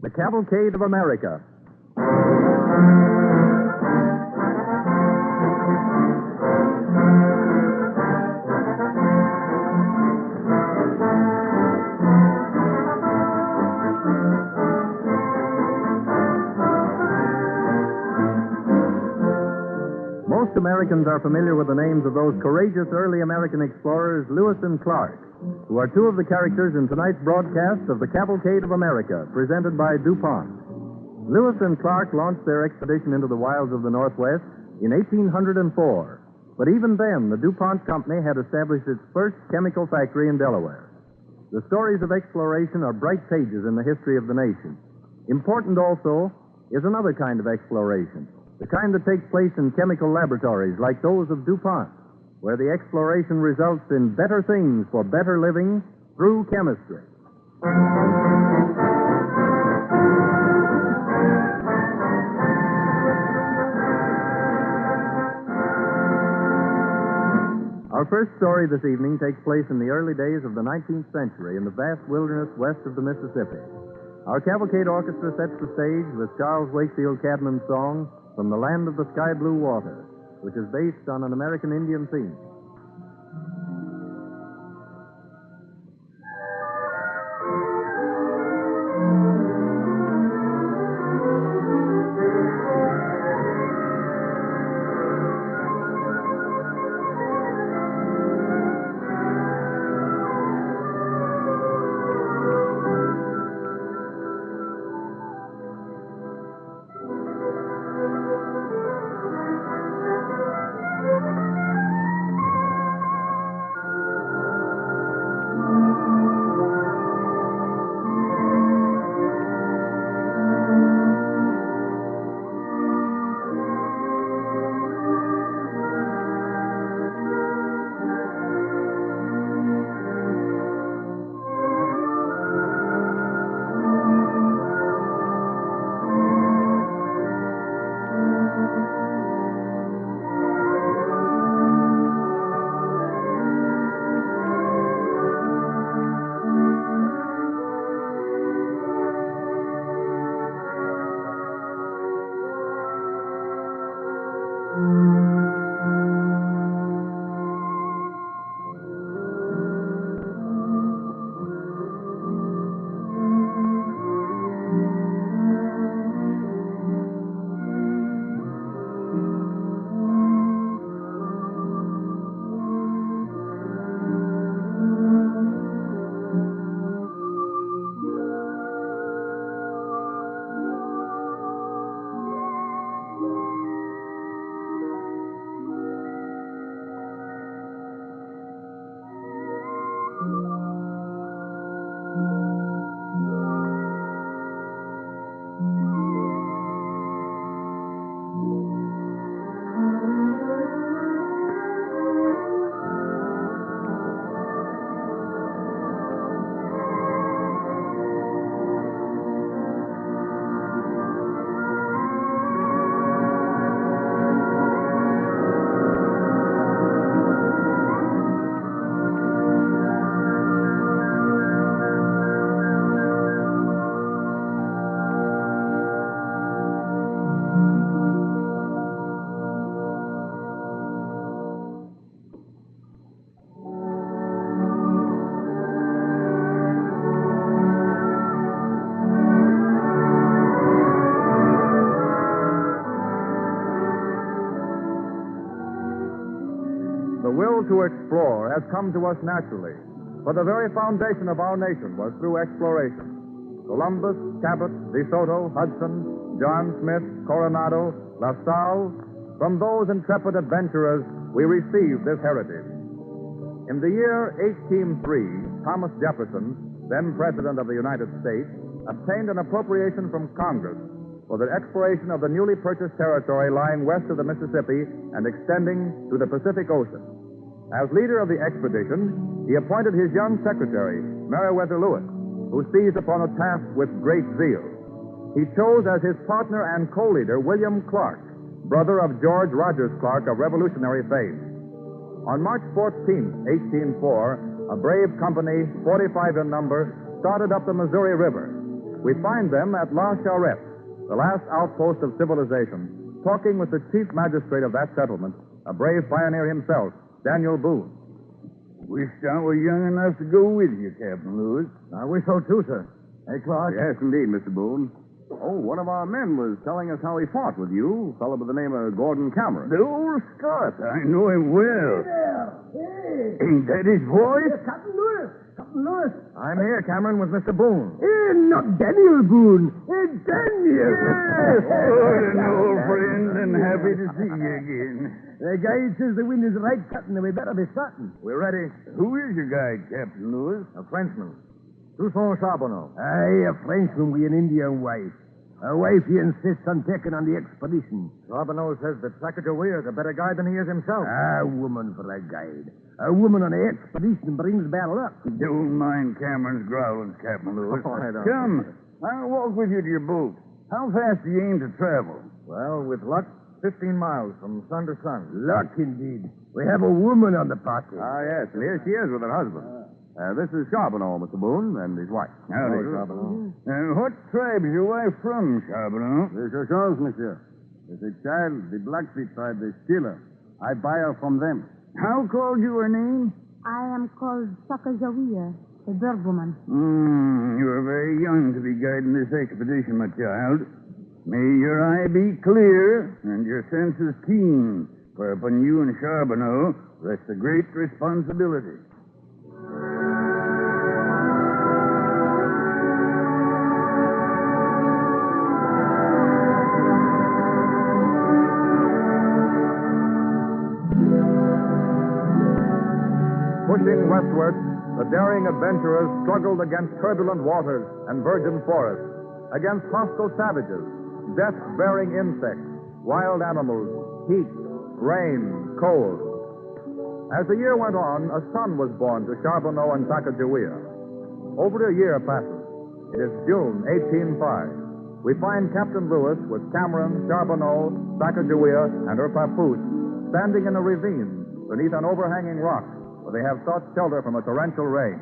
The Cavalcade of America. Most Americans are familiar with the names of those courageous early American explorers, Lewis and Clark, who are two of the characters in tonight's broadcast of The Cavalcade of America, presented by DuPont. Lewis and Clark launched their expedition into the wilds of the Northwest in 1804. But even then, the DuPont Company had established its first chemical factory in Delaware. The stories of exploration are bright pages in the history of the nation. Important also is another kind of exploration, the kind that takes place in chemical laboratories like those of DuPont, where the exploration results in better things for better living through chemistry. Our first story this evening takes place in the early days of the 19th century in the vast wilderness west of the Mississippi. Our Cavalcade Orchestra sets the stage with Charles Wakefield Cadman's song, From the Land of the Sky Blue Water, which is based on an American Indian theme. The will to explore has come to us naturally, for the very foundation of our nation was through exploration. Columbus, Cabot, De Soto, Hudson, John Smith, Coronado, La Salle, from those intrepid adventurers, we received this heritage. In the year 1803, Thomas Jefferson, then President of the United States, obtained an appropriation from Congress for the exploration of the newly purchased territory lying west of the Mississippi and extending to the Pacific Ocean. As leader of the expedition, he appointed his young secretary, Meriwether Lewis, who seized upon the task with great zeal. He chose as his partner and co-leader William Clark, brother of George Rogers Clark of Revolutionary fame. On March 14, 1804, a brave company, 45 in number, started up the Missouri River. we find them at La Charrette, the last outpost of civilization, talking with the chief magistrate of that settlement, a brave pioneer himself, Daniel Boone. Wish I were young enough to go with you, Captain Lewis. I wish so, too, sir. Hey, Clark? Yes, indeed, Mr. Boone. Oh, one of our men was telling us how he fought with you, a fellow by the name of Gordon Cameron. The old Scot. I know him well. Hey! Ain't that his voice? Captain Lewis! Captain Lewis! I'm here, Cameron, with Mr. Boone. Not Daniel Boone. Daniel! Yes! Oh, an old friend, and happy to see you again. The guide says the wind is right, Captain, and we better be starting. We're ready. Who is your guide, Captain Lewis? A Frenchman. Toussaint Charbonneau. Aye, a Frenchman with an Indian wife. A wife he insists on taking on the expedition. Charbonneau says that Sacagawea is a better guide than he is himself. A woman for a guide. A woman on the expedition brings bad luck. Don't mind Cameron's growlings, Captain Lewis. Oh, I don't. Come, I'll walk with you to your boat. How fast do you aim to travel? Well, with luck, 15 miles from sun to sun. Luck, indeed. We have a woman on the party. Ah, yes, and here she is with her husband. This is Charbonneau, Mr. Boone, and his wife. Howdy. Charbonneau. What tribe is your wife from, Charbonneau? The Shoshons, monsieur. As a child, the Blackfeet tribe, they steal her. I buy her from them. How called you her name? I am called Sacagawea, a bird woman. You are very young to be guiding this expedition, my child. May your eye be clear and your senses keen, for upon you and Charbonneau rests a great responsibility. Pushing westward, the daring adventurers struggled against turbulent waters and virgin forests, against hostile savages, death-bearing insects, wild animals, heat, rain, cold. As the year went on, a son was born to Charbonneau and Sacagawea. Over a year passes. It is June 1805. We find Captain Lewis with Cameron, Charbonneau, Sacagawea, and her papoose standing in a ravine beneath an overhanging rock, where they have sought shelter from a torrential rain.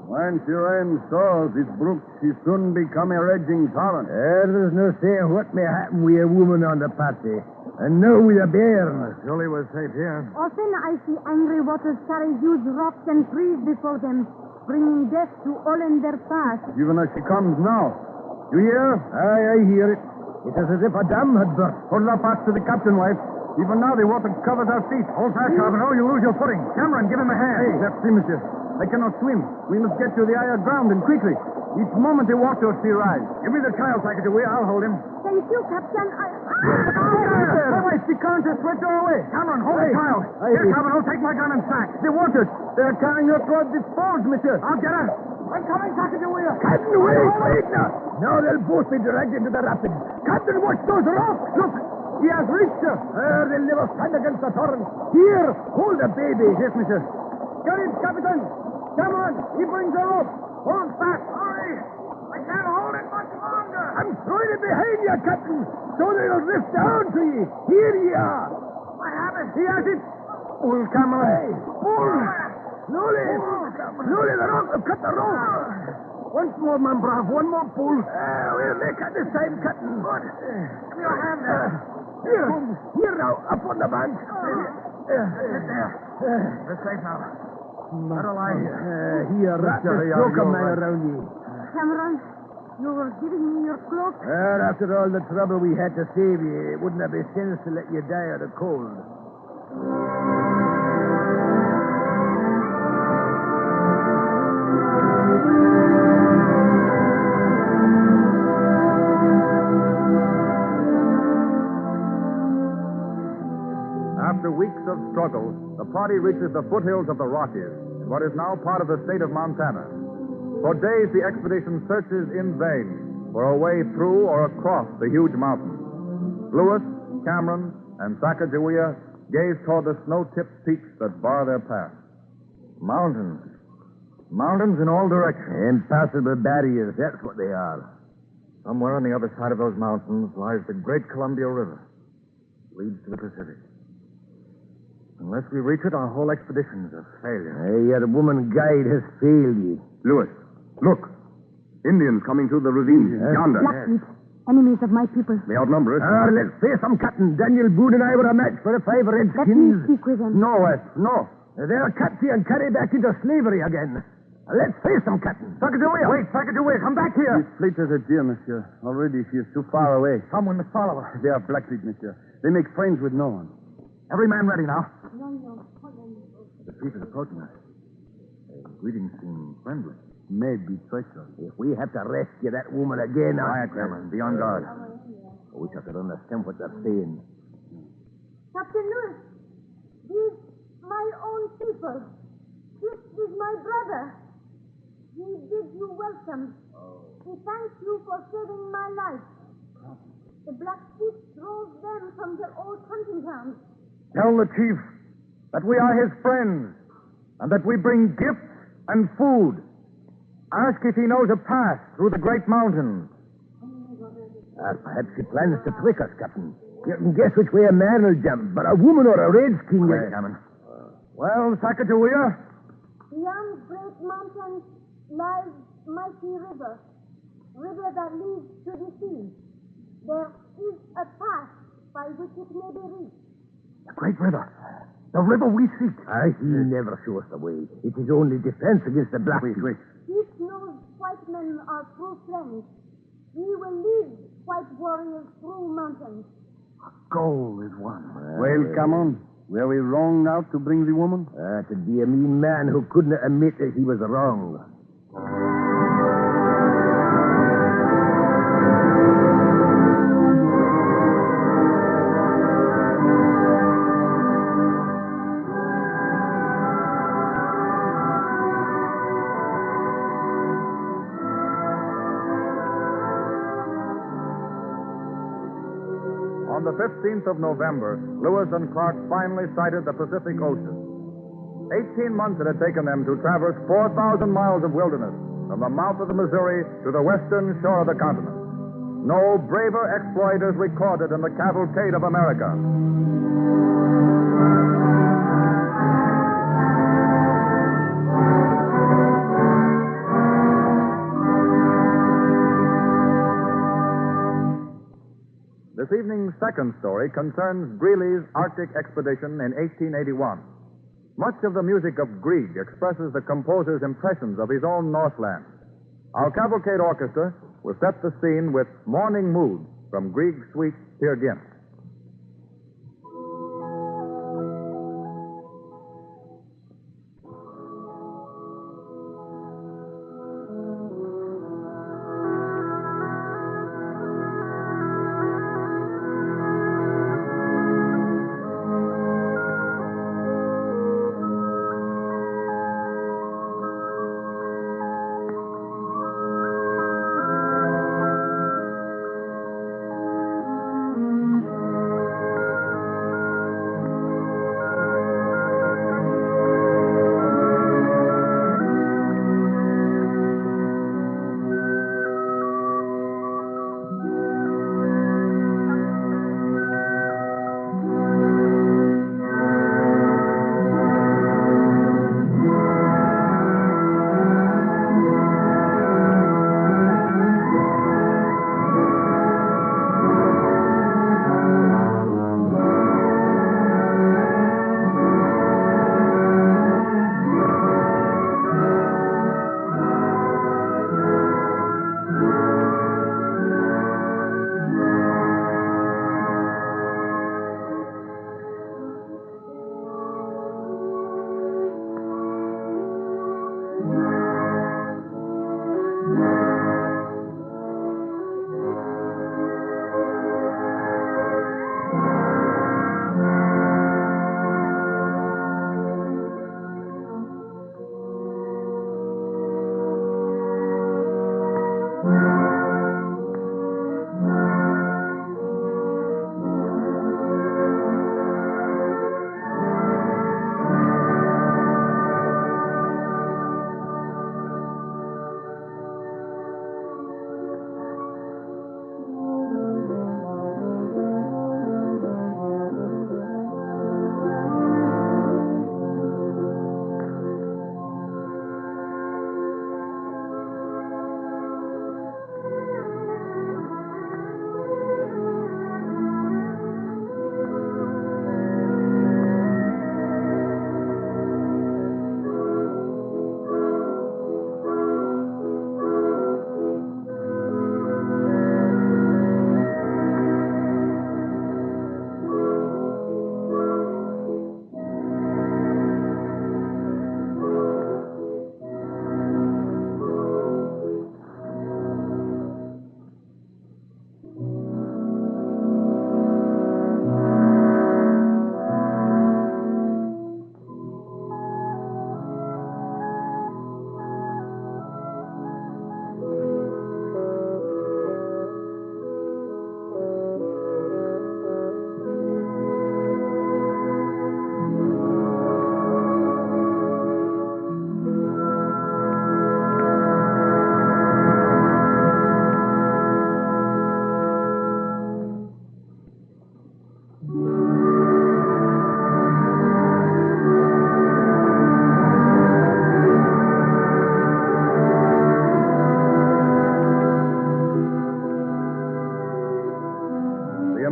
When she rains so, this brook, she soon become a raging torrent. There's no saying what may happen with a woman on the party. And no with a bear. Surely we're safe here. Often I see angry waters carry huge rocks and trees before them, bringing death to all in their path. Even as she comes now. You hear? Aye, I hear it. It is as if a dam had burst. Hold up fast to the captain, wife. Even now the water covers our feet. Hold fast, Charbonneau. You'll lose your footing. Cameron, give him a hand. Hey, that's him, monsieur. I cannot swim. We must get to the higher ground, and quickly. Each moment the water will rise. Give me the child, Sacagawea. I'll hold him. Thank you, Captain. My wife, she can't just let her away. Cameron, hold the child. Aye. Here, Charbonneau, take my gun and sack. The water. They're carrying her toward this falls, monsieur. I'll get her. I'm coming, Sacagawea. Captain, wait now. Now they'll both be dragged into the rapids. Captain, watch those rocks. Look. He has reached her. They'll never stand against the torrent. Here, hold the baby. Yes, monsieur. Get it, Captain. Cameron, he brings her up. Hold fast. Hurry. I can't hold it much longer. I'm throwing it behind you, Captain, so they'll drift down to you. Here you are. I have it. He has it. Pull, Cameron. Hey, pull. Slowly, the rope. Cut the rope. Once more, man, brave. One more pull. We'll make it this time, Captain. Good. Give me your hand there. Here now, up on the bank. There. We're safe now. Better lie here. Here, wrap this cloak of mine around you. Cameron, you were giving me your cloak. After all the trouble we had to save you, it wouldn't have been sense to let you die of the cold. After weeks of struggle, the party reaches the foothills of the Rockies, in what is now part of the state of Montana. For days, the expedition searches in vain for a way through or across the huge mountains. Lewis, Cameron, and Sacagawea gaze toward the snow-tipped peaks that bar their path. Mountains. Mountains in all directions. Impassable barriers, that's what they are. Somewhere on the other side of those mountains lies the great Columbia River. It leads to the Pacific. Unless we reach it, our whole expedition is a failure. Your woman guide has failed you. Lewis, look. Indians coming through the ravine. Yonder. Blackfeet, enemies of my people. They outnumber us. Let's face them, Captain. Daniel Boone and I were a match for the 5 Let me redskins. speak with them. No, West, no. They'll cut you and carry back into slavery again. Let's face them, Captain. Sacagawea. Wait, Sacagawea, come back here. This fleet is a deer, monsieur. Already she is too far away. Someone must follow her. They are Blackfeet, monsieur. They make friends with no one. Every man ready now. The chief is approaching us. Greetings seem friendly. Maybe treacherous. If we have to rescue that woman again... Quiet, Cameron. Be on guard. I wish I could understand what they're saying. Captain Lewis, these my own people. This is my brother. He bids you welcome. He thanks you for saving my life. The Blackfeet drove them from their old hunting grounds. Tell the chief that we are his friends and that we bring gifts and food. Ask if he knows a path through the great mountains. Perhaps he plans to trick us, Captain. You can guess which way a man will jump, but a woman or a redskin... Wait, Cameron. Well, Sacagawea? Beyond great mountains lies mighty river that leads to the sea. There is a path by which it may be reached. The great river. The river we seek. He never shows the way. It is only defense against the Blackfeet. Wait. Chief knows white men are true friends. He will lead white warriors through mountains. Goal is won. Well, come on. Were we wrong now to bring the woman? To be a mean man who couldn't admit that he was wrong. On the 15th of November, Lewis and Clark finally sighted the Pacific Ocean. 18 months it had taken them to traverse 4,000 miles of wilderness from the mouth of the Missouri to the western shore of the continent. No braver exploit is recorded in the Cavalcade of America. This evening's second story concerns Greeley's Arctic expedition in 1881. Much of the music of Grieg expresses the composer's impressions of his own Northland. Our Cavalcade Orchestra will set the scene with Morning Mood from Grieg's suite Peer Gynt.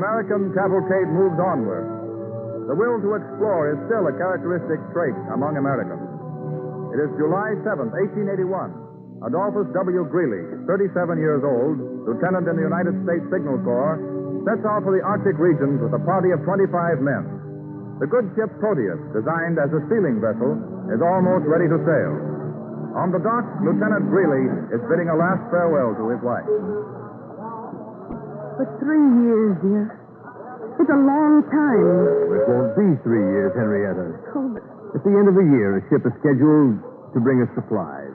American cavalcade moves onward. The will to explore is still a characteristic trait among Americans. It is July 7th, 1881. Adolphus W. Greeley, 37 years old, lieutenant in the United States Signal Corps, sets out for the Arctic regions with a party of 25 men. The good ship Proteus, designed as a sealing vessel, is almost ready to sail. On the dock, Lieutenant Greeley is bidding a last farewell to his wife. For 3 years, dear. It's a long time. It won't be 3 years, Henrietta. Oh, but At the end of the year, a ship is scheduled to bring us supplies.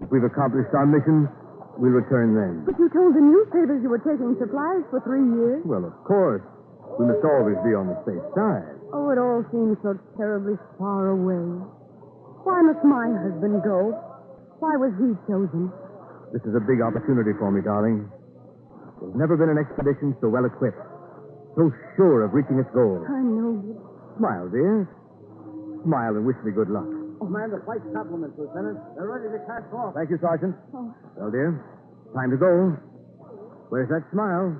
If we've accomplished our mission, we'll return then. you told the newspapers you were taking supplies for 3 years. Well, of course. We must always be on the safe side. Oh, it all seems so terribly far away. Why must my husband go? Why was he chosen? This is a big opportunity for me, darling. There's never been an expedition so well equipped, so sure of reaching its goal. I know. Smile, dear. Smile and wish me good luck. Man, the flight compliments, Lieutenant. They're ready to cast off. Thank you, Sergeant. Oh. Well, dear, time to go. Where's that smile?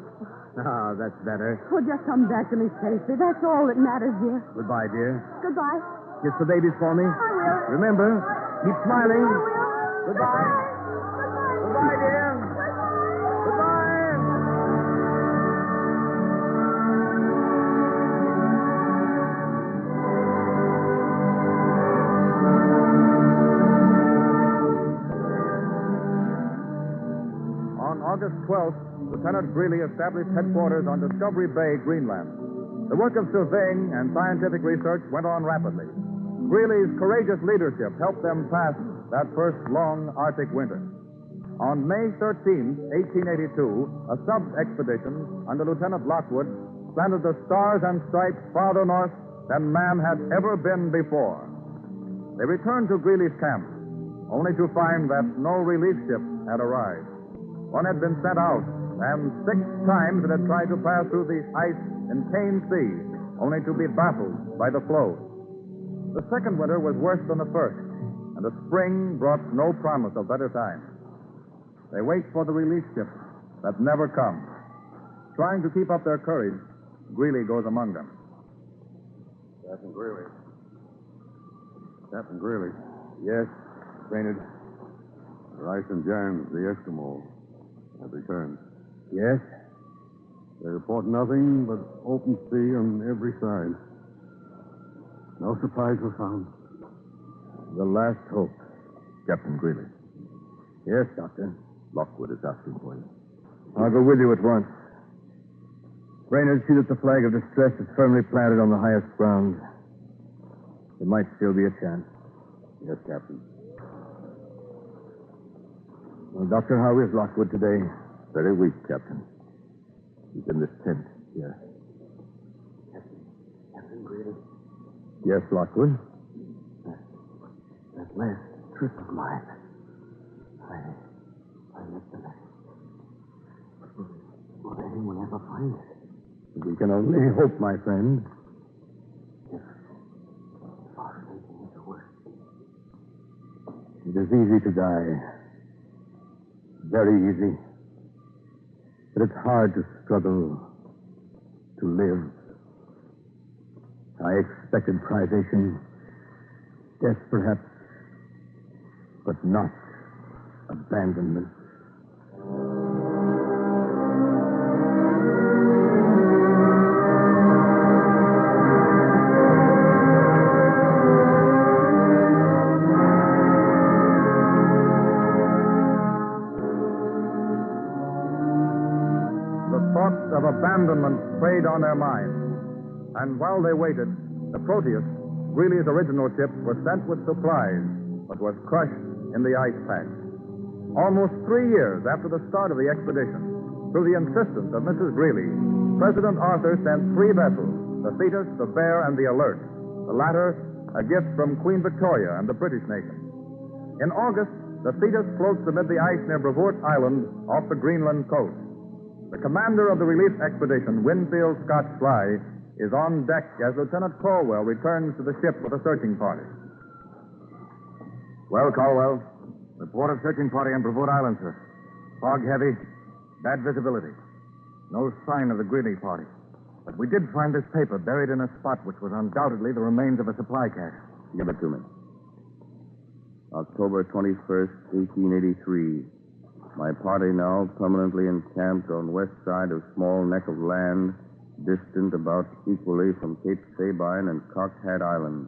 Ah, that's better. Oh, just come back to me safely. That's all that matters, dear. Goodbye, dear. Goodbye. Kiss the babies for me. I will. Remember, keep smiling. I will. Goodbye. Goodbye, dear. Goodbye. On August 12th, Lieutenant Greeley established headquarters on Discovery Bay, Greenland. The work of surveying and scientific research went on rapidly. Greeley's courageous leadership helped them pass that first long Arctic winter. On May 13, 1882, a sub-expedition under Lieutenant Lockwood planted the stars and stripes farther north than man had ever been before. They returned to Greeley's camp, only to find that no relief ship had arrived. One had been sent out, and 6 times it had tried to pass through the ice in Kane Sea, only to be baffled by the floes. The second winter was worse than the first, and the spring brought no promise of better times. They wait for the relief ship that never comes. Trying to keep up their courage, Greeley goes among them. Captain Greeley. Captain Greeley. Yes, Brainerd. Rice and Jans, the Eskimo, have returned. Yes? They report nothing but open sea on every side. No supplies were found. The last hope. Captain Greeley. Yes, Doctor. Lockwood is asking for you. I'll go with you at once. Brainerd, see that the flag of distress is firmly planted on the highest ground. There might still be a chance. Yes, Captain. Well, Doctor, how is Lockwood today? Very weak, Captain. He's in this tent here. Captain Greeley. Yes, Lockwood? That last trip of mine, I left the letter. Will anyone ever find it? We can only hope, my friend. If our thinking is the worst. It is easy to die. Very easy. But it's hard to struggle, to live. I expected privation, death perhaps, but not abandonment. Of abandonment preyed on their minds. And while they waited, the Proteus, Greeley's original ship, was sent with supplies, but was crushed in the ice pack. Almost 3 years after the start of the expedition, through the insistence of Mrs. Greeley, President Arthur sent 3 vessels, the Thetis, the Bear, and the Alert, the latter a gift from Queen Victoria and the British nation. In August, the Thetis floats amid the ice near Brevoort Island off the Greenland coast. The commander of the relief expedition, Winfield Scott Sly, is on deck as Lieutenant Caldwell returns to the ship with a searching party. Well, Caldwell, report of searching party on Brevoort Island, sir. Fog heavy, bad visibility. No sign of the Greeley party. But we did find this paper buried in a spot which was undoubtedly the remains of a supply cache. Give it to me. October 21st, 1883. My party now permanently encamped on west side of small neck of land, distant about equally from Cape Sabine and Cockhat Island.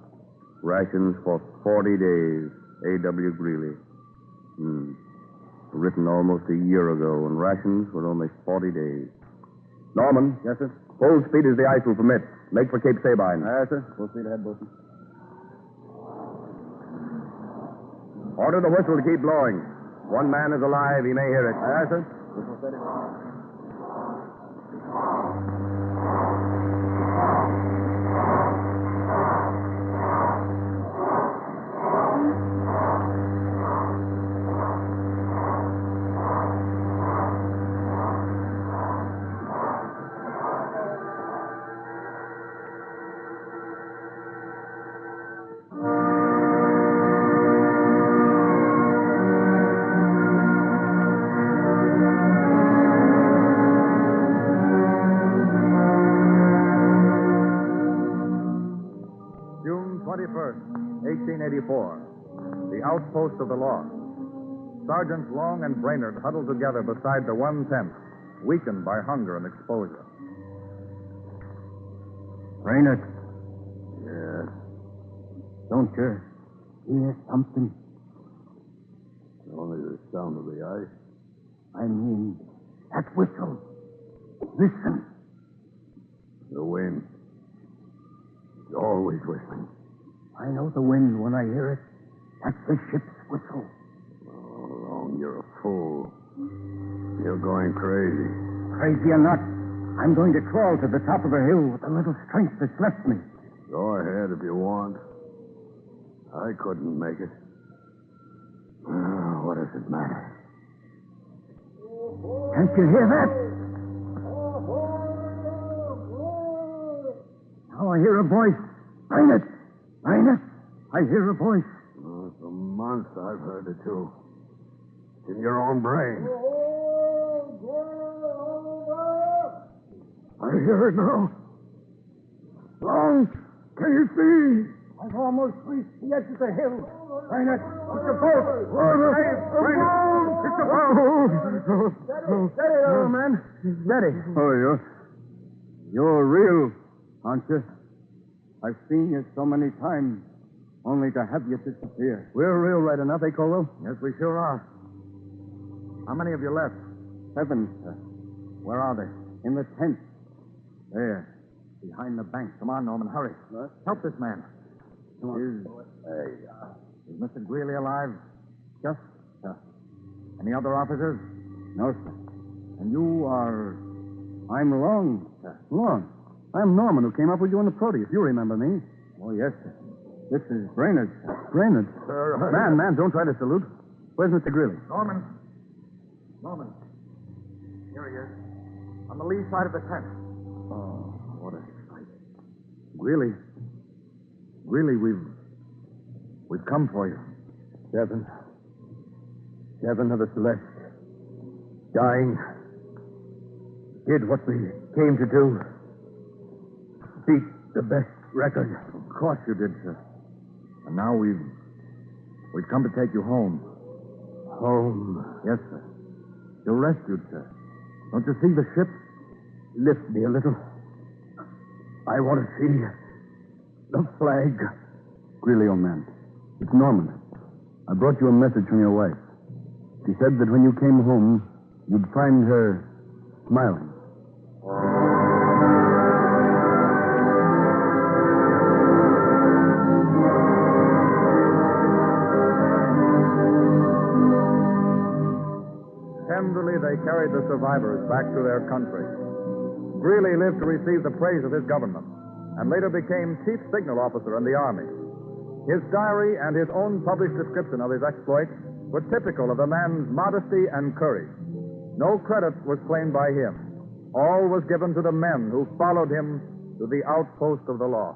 Rations for 40 days. A.W. Greeley. Written almost a year ago, and rations were only 40 days. Norman. Yes, sir? Full speed as the ice will permit. Make for Cape Sabine. Yes, sir. Full speed ahead, Bosun. Order the whistle to keep blowing. One man is alive. He may hear it. Yes, sir. June 21st, 1884. The outpost of the law. Sergeants Long and Brainerd huddled together beside the one tent, weakened by hunger and exposure. Brainerd. Yes. Don't you hear something? Only the sound of the ice. I mean, that whistle. Listen. The wind. It's always whistling. I know the wind when I hear it. That's the ship's whistle. Oh, Long, you're a fool. You're going crazy. Crazy or not, I'm going to crawl to the top of a hill with the little strength that's left me. Go ahead if you want. I couldn't make it. What does it matter? Can't you hear that? Now I hear a voice. Brainerd! Brainerd! I hear a voice. For months I've heard it too. It's in your own brain. I hear it now. Long, can you see? I've almost reached the edge of the hill. Brainerd, it's a boat. It's a boat. Steady, old man. Steady. Oh, You're real, aren't you? I've seen you so many times, only to have you disappear. We're real right enough, eh, Colwell? Yes, we sure are. How many of you left? 7, sir. Where are they? In the tent. There. Behind the bank. Come on, Norman, hurry. Help this man. Is Mr. Greeley alive? Just, sir. Any other officers? No, sir. And you are... I'm Long, sir. Long. I'm Norman, who came up with you in the Proteus. You remember me. Oh, yes, sir. This is Brainerd, sir. Brainerd. Sir, Man, don't try to salute. Where's Mr. Greeley? Norman. Here he is. On the lee side of the tent. Oh, what a sight. Greeley, we've come for you. Seven of us left. Dying. Did what we came to do. Beat the best record. Of course you did, sir. And now we've come to take you home. Home. Yes, sir. You're rescued, sir. Don't you see the ship? Lift me a little. I want to see the flag. Greeley, old man. It's Norman. I brought you a message from your wife. She said that when you came home, you'd find her smiling. Tenderly, they carried the survivors back to their country. Greeley lived to receive the praise of his government and later became chief signal officer in the Army. His diary and his own published description of his exploits were typical of the man's modesty and courage. No credit was claimed by him. All was given to the men who followed him to the outpost of the law.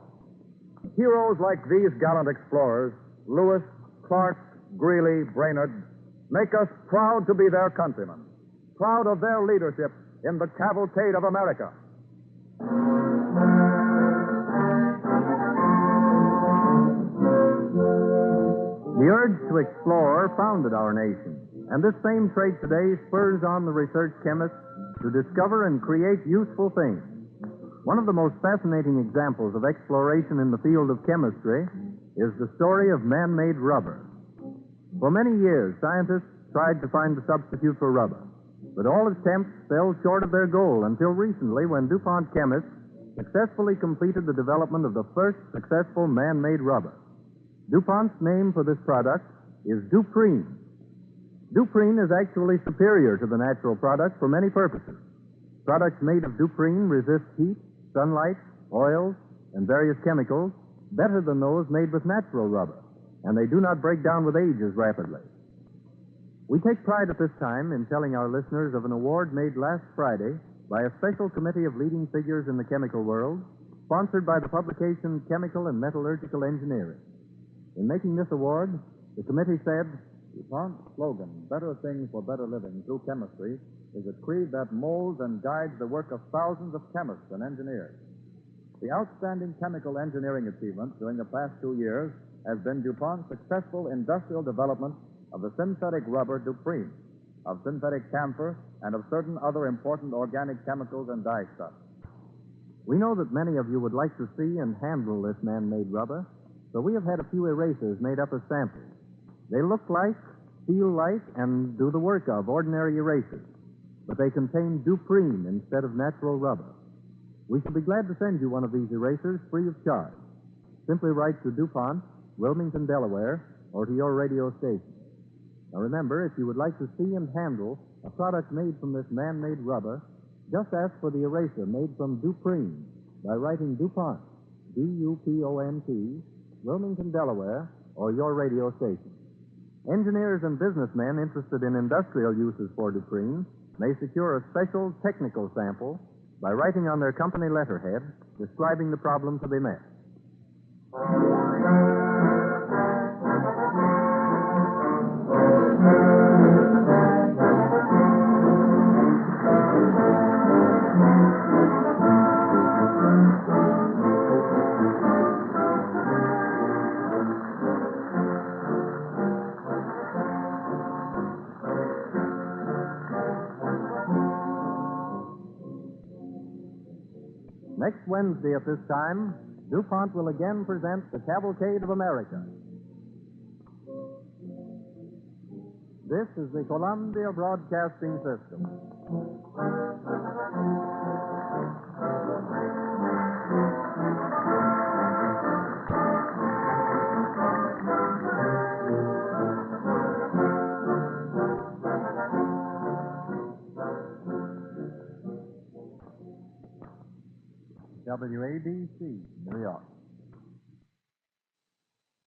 Heroes like these gallant explorers, Lewis, Clark, Greeley, Brainerd, make us proud to be their countrymen, proud of their leadership in the Cavalcade of America. The urge to explore founded our nation, and this same trait today spurs on the research chemists to discover and create useful things. One of the most fascinating examples of exploration in the field of chemistry is the story of man-made rubber. For many years, scientists tried to find a substitute for rubber, but all attempts fell short of their goal until recently when DuPont chemists successfully completed the development of the first successful man-made rubber. DuPont's name for this product is Duprene. Duprene is actually superior to the natural product for many purposes. Products made of Duprene resist heat, sunlight, oils, and various chemicals better than those made with natural rubber, and they do not break down with age as rapidly. We take pride at this time in telling our listeners of an award made last Friday by a special committee of leading figures in the chemical world, sponsored by the publication Chemical and Metallurgical Engineering. In making this award, the committee said, DuPont's slogan, better things for better living through chemistry, is a creed that molds and guides the work of thousands of chemists and engineers. The outstanding chemical engineering achievement during the past 2 years has been DuPont's successful industrial development of the synthetic rubber Duprene, of synthetic camphor, and of certain other important organic chemicals and dyestuffs. We know that many of you would like to see and handle this man-made rubber, so we have had a few erasers made up as samples. They look like, feel like, and do the work of ordinary erasers, but they contain Duprene instead of natural rubber. We shall be glad to send you one of these erasers free of charge. Simply write to DuPont, Wilmington, Delaware, or to your radio station. Now remember, if you would like to see and handle a product made from this man-made rubber, just ask for the eraser made from Duprene by writing DuPont, D-U-P-O-N-T, Wilmington, Delaware, or your radio station. Engineers and businessmen interested in industrial uses for Duprene may secure a special technical sample by writing on their company letterhead describing the problem to be met. Next Wednesday at this time, DuPont will again present the Cavalcade of America. This is the Columbia Broadcasting System. WABC, New York.